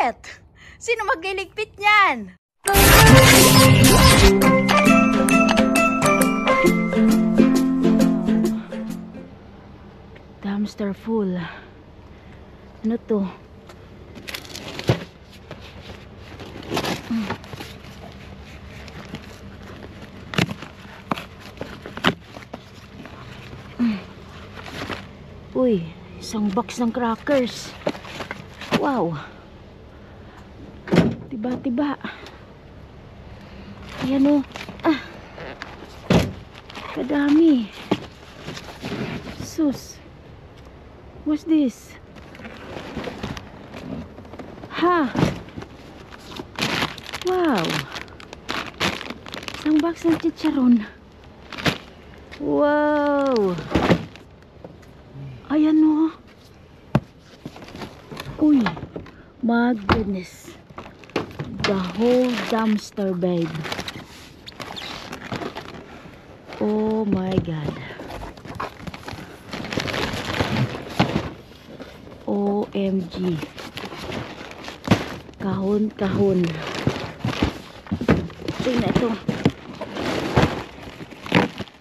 Bakit? Sino magliligpit niyan? Dumpster full. Ano to? Uy, isang box ng crackers. Wow. Tiba-tiba. Ayan o. Kadami. Sus. What's this? Ha. Wow. Isang box ng chicharon. Wow. Ayan o. Uy. My goodness. The whole dumpster, babe. Oh my God. OMG. Kahon-kahon. Tingnan ito.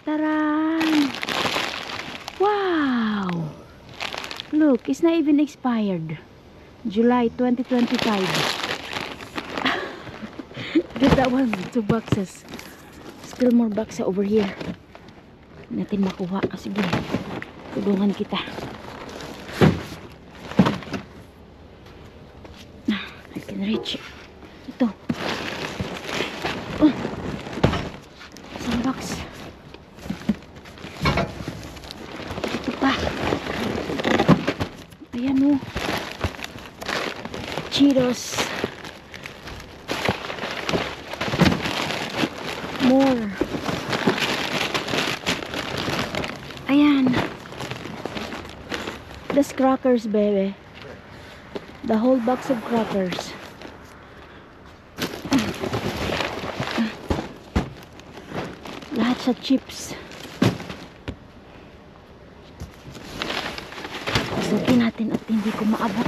Taran! Wow! Look, it's not even expired. July 2025. Get that one, 2 boxes. Still more boxes over here. Natin makuha. Sige, tulungan kita. I can reach. Ito. Isang box. Ito pa. Ayan o. Cheetos. More. Ayan. That's crackers, baby. The whole box of crackers. Lahat sa chips. Pasukin natin at hindi ko maabot.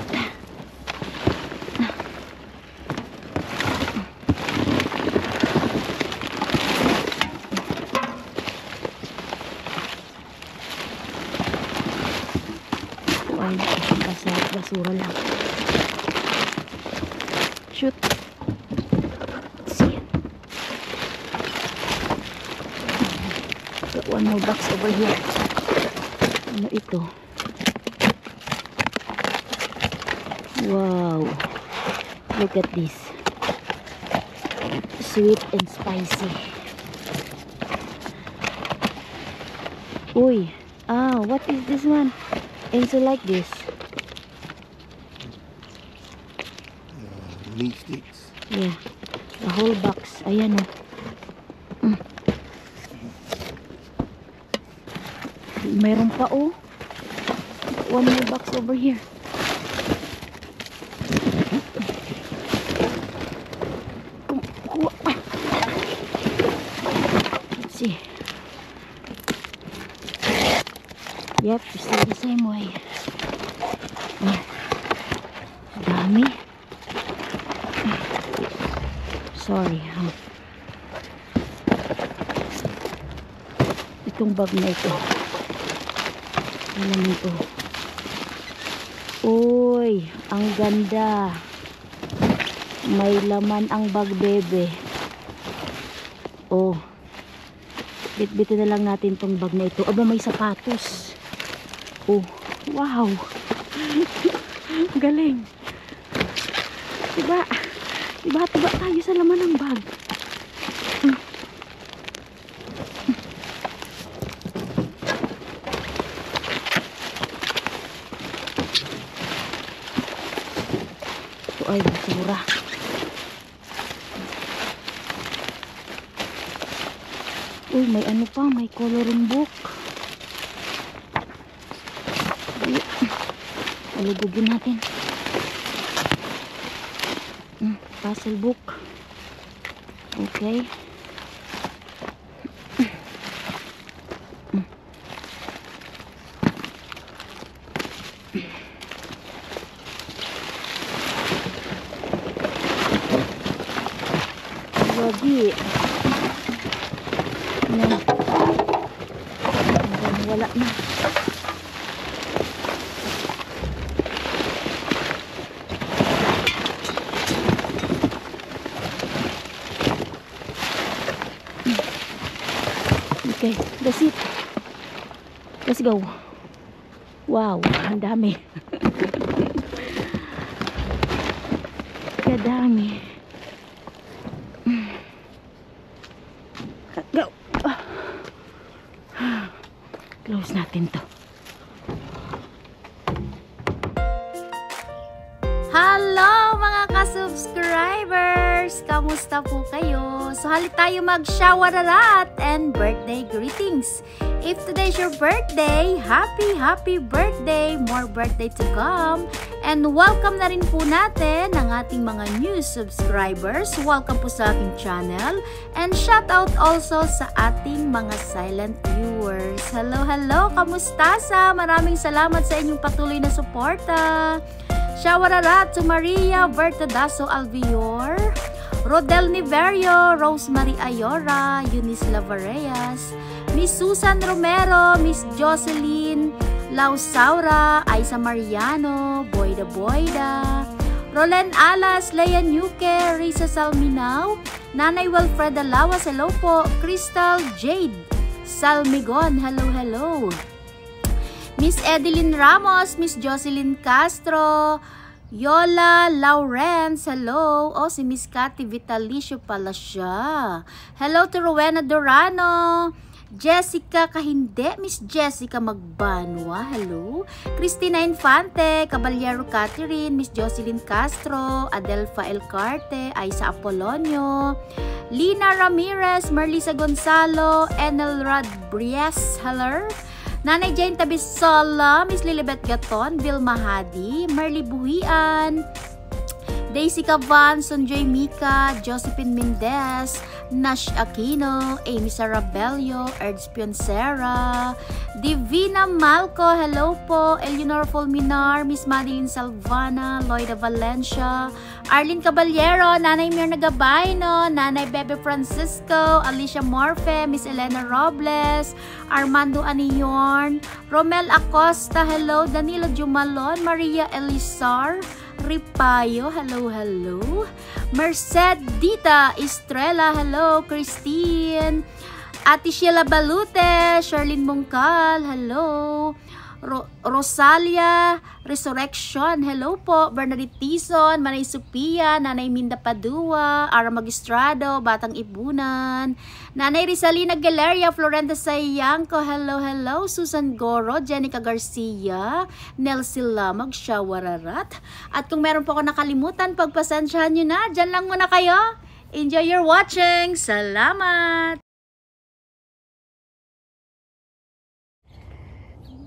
Basura lang. Shoot. See it. Got one more box over here. Ano ito? Wow. Look at this. Sweet and spicy. Uy. What is this one? Also like this. Meat sticks. Yeah, the whole box. Ayan o. Mayroon pa o. One more box over here. Let's see. Yep, still the same way. Dami. Sorry, itong bag na ito. Ano nito? Uy, ang ganda. May laman ang bag, bebe. Oh, bit-bitin na lang natin tong bag na ito. Aba, may sapatos. Oh, wow. Galing. Diba? Diba tayo sa laman ng bag. Ito ay basura. Uy, may ano pa, may coloring book. Alugugin natin. Puzzle book. Okay. Wagi. Yan. Wala na. Okay, that's it. Let's go. Wow, ang dami. Kadami. Go. Close natin to. Hello mga ka-subscribers! Kamusta po kayo? So halit tayo mag-shawararat and birthday greetings. If today's your birthday, happy birthday! More birthday to come! And welcome na rin po natin ang ating mga new subscribers. Welcome po sa aking channel. And shout out also sa ating mga silent viewers. Hello! Kamusta sa? Maraming salamat sa inyong patuloy na suporta. Shawararat to Maria Vertadaso Alvior, Rodel Niverio, Rosemary Ayora, Eunice Lavareas, Miss Susan Romero, Miss Jocelyn Lausaura, Aisa Mariano, Boyda, Rolen Alas, Lea Nuque, Risa Salminao, Nanay Wilfreda Lawas, hello po, Crystal Jade Salmigon, hello. Miss Edeline Ramos, Miss Jocelyn Castro, Yola Lawrence, hello. Oh, si Miss Cathy Vitalicio pala siya. Hello to Rowena Dorano. Jessica Kahinde, Miss Jessica Magbanwa, hello. Cristina Infante, Caballero Catherine, Miss Jocelyn Castro, Adelfa Elcarte, Aisa Apolonio, Lina Ramirez, Merlisa Gonzalo, Enel Rodriguez, hello. Nanay Jane Tabisola, Miss Lilibet Gaton, Vilma Hadi, Merly Buhian, Daisy Cavan, Sonjoy Mika, Josephine Mendez, Nash Aquino, Amy Sarabello, Erds Pioncera, Divina Malco, hello po, Eleanor Fulminar, Miss Madeline Salvana, Loida Valencia, Arlene Caballero, Nanay Mirna Gabayno, Nanay Bebe Francisco, Alicia Morfe, Miss Elena Robles, Armando Aniorn, Romel Acosta, hello, Danilo Jumalon, Maria Elisar, Ripayo, hello. Merced Dita Estrella, hello. Christine, Ate Sheila Balute, Charlene Mongcal, hello. Rosalia Resurrection, hello po. Bernadette Tison, Manay Sophia, Nanay Minda Padua, Ara Magistrado, Batang Ibunan, Nanay Rizalina Galeria, Florenta Sayanco, hello. Susan Goro, Jenica Garcia, Nelsie Lamag, Shawararat. At kung meron po ako nakalimutan, pagpasensyahan nyo na. Diyan lang muna kayo. Enjoy your watching. Salamat!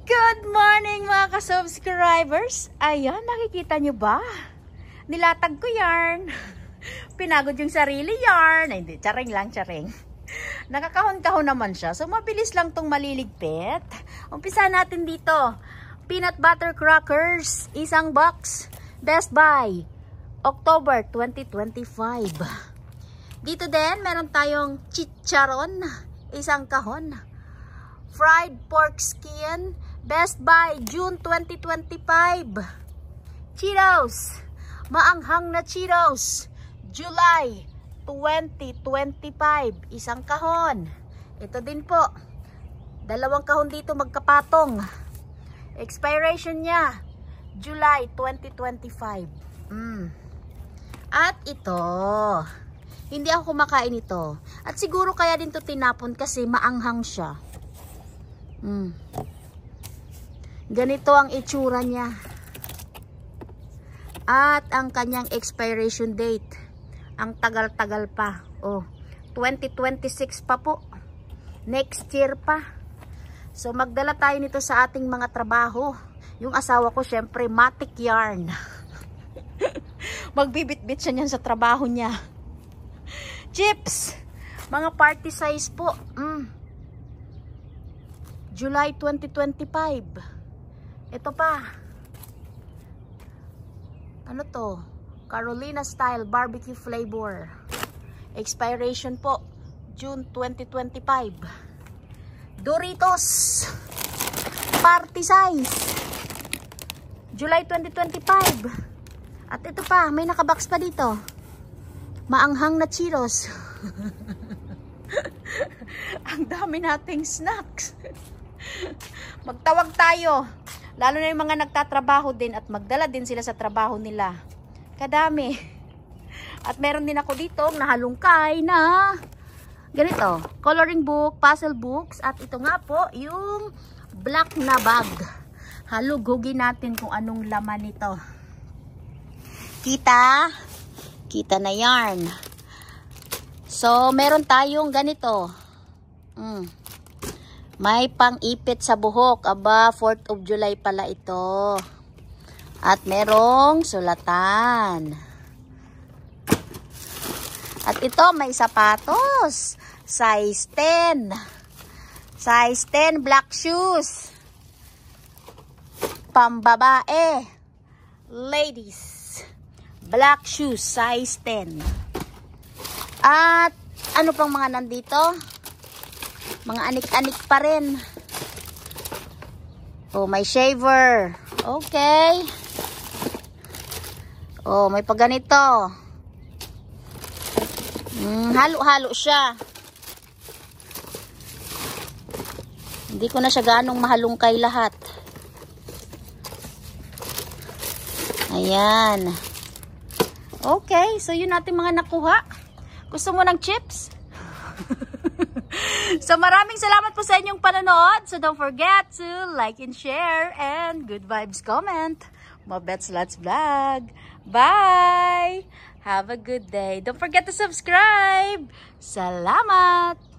Good morning mga ka-subscribers! Ayan, nakikita nyo ba? Nilatag ko yarn. Pinagod yung sarili yarn. Ay, hindi, charing lang. Nakakahon-kahon naman siya. So, mabilis lang tong maliligpit. Umpisa natin dito. Peanut butter crackers. Isang box. Best Buy. October 2025. Dito din, meron tayong chicharon. Isang kahon. Fried pork skin. Best Buy, June 2025. Cheetos. Maanghang na Cheetos. July 2025. Isang kahon. Ito din po. Dalawang kahon dito magkapatong. Expiration niya, July 2025. At ito. Hindi ako kumakain ito. At siguro kaya din to tinapon kasi maanghang siya. Ganito ang itsura niya. At ang kanyang expiration date. Ang tagal-tagal pa. Oh, 2026 pa po. Next year pa. So magdala tayo nito sa ating mga trabaho. Yung asawa ko syempre matic yarn. Magbibit-bit siya niyan sa trabaho niya. Chips. Mga party size po. July 2025. Ito pa. Ano to? Carolina style barbecue flavor. Expiration po, June 2025. Doritos, party size, July 2025. At ito pa, may nakabox pa dito. Maanghang na Cheetos. Ang dami nating snacks. Magtawag tayo. Lalo na yung mga nagtatrabaho din at magdala din sila sa trabaho nila. Kadami. At meron din ako dito nahalungkay na ganito, coloring book, puzzle books. At ito nga po, yung black na bag. Halugugin natin kung anong laman nito. Kita? Kita na yarn. So, meron tayong ganito. May pang-ipit sa buhok. Aba, 4th of July pala ito. At merong sulatan. At ito, may sapatos. Size 10. Size 10, black shoes. Pambabae. Ladies. Black shoes, size 10. At ano pang mga nandito? Mga anik-anik pa rin. Oh, may shaver. Okay. Oh, may paganito. Halo-halo siya. Hindi ko na siya ganong mahalungkay lahat. Ayan. Okay, so yun natin mga nakuha. Gusto mo ng chips? So maraming salamat po sa inyong panonood. So don't forget to like and share and good vibes comment. Mabets Lots Vlog. Bye! Have a good day. Don't forget to subscribe. Salamat!